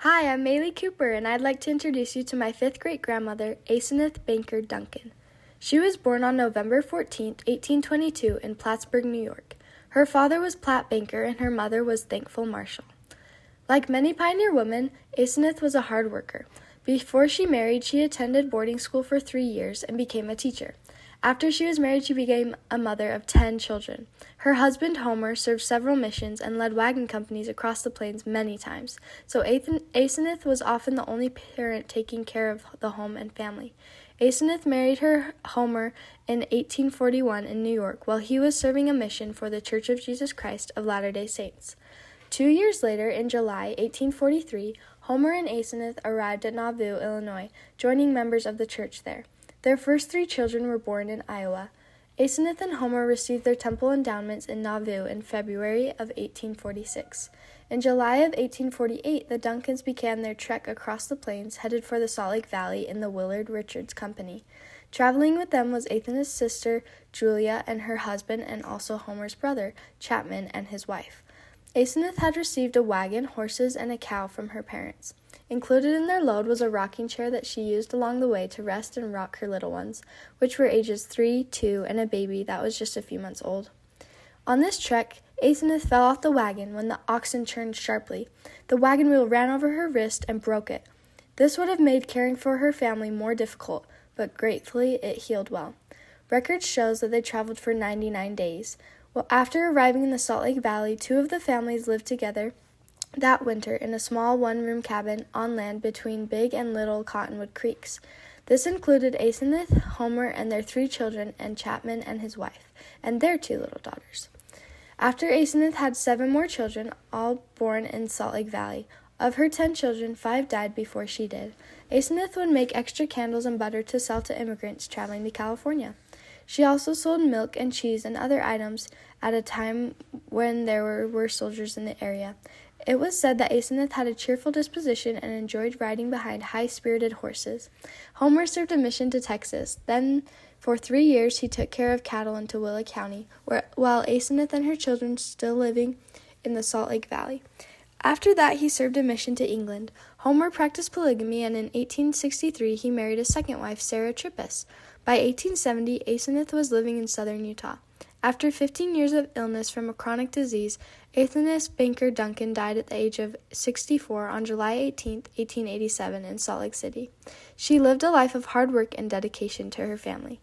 Hi, I'm Maylee Cooper, and I'd like to introduce you to my fifth great-grandmother, Aseneth Banker Duncan. She was born on November 14, 1822, in Plattsburgh, New York. Her father was Platt Banker, and her mother was Thankful Marshall. Like many pioneer women, Aseneth was a hard worker. Before she married, she attended boarding school for 3 years and became a teacher. After she was married, she became a mother of 10 children. Her husband, Homer, served several missions and led wagon companies across the plains many times, so Aseneth was often the only parent taking care of the home and family. Aseneth married her Homer in 1841 in New York while he was serving a mission for the Church of Jesus Christ of Latter-day Saints. 2 years later, in July 1843, Homer and Aseneth arrived at Nauvoo, Illinois, joining members of the church there. Their first 3 children were born in Iowa. Aseneth and Homer received their temple endowments in Nauvoo in February of 1846. In July of 1848, the Duncans began their trek across the plains, headed for the Salt Lake Valley in the Willard Richards Company. Traveling with them was Aseneth's sister, Julia, and her husband, and also Homer's brother, Chapman, and his wife. Aseneth had received a wagon, horses, and a cow from her parents. Included in their load was a rocking chair that she used along the way to rest and rock her little ones, which were ages 3, 2, and a baby that was just a few months old. On this trek, Aseneth fell off the wagon when the oxen turned sharply. The wagon wheel ran over her wrist and broke it. This would have made caring for her family more difficult, but gratefully it healed well. Record shows that they traveled for 99 days. Well, after arriving in the Salt Lake Valley, 2 of the families lived together that winter in a small one-room cabin on land between Big and Little Cottonwood Creeks. This included Aseneth, Homer, and their 3 children, and Chapman and his wife, and their 2 little daughters. After Aseneth had 7 more children, all born in Salt Lake Valley. Of her 10 children, 5 died before she did. Aseneth would make extra candles and butter to sell to immigrants traveling to California. She also sold milk and cheese and other items at a time when there were soldiers in the area. It was said that Aseneth had a cheerful disposition and enjoyed riding behind high-spirited horses. Homer served a mission to Texas. Then, for 3 years, he took care of cattle in Tooele County, while Aseneth and her children still living in the Salt Lake Valley. After that, he served a mission to England. Homer practiced polygamy, and in 1863, he married a second wife, Sarah Trippus. By 1870, Aseneth was living in southern Utah. After 15 years of illness from a chronic disease, Aseneth Banker Duncan died at the age of 64 on July 18, 1887, in Salt Lake City. She lived a life of hard work and dedication to her family.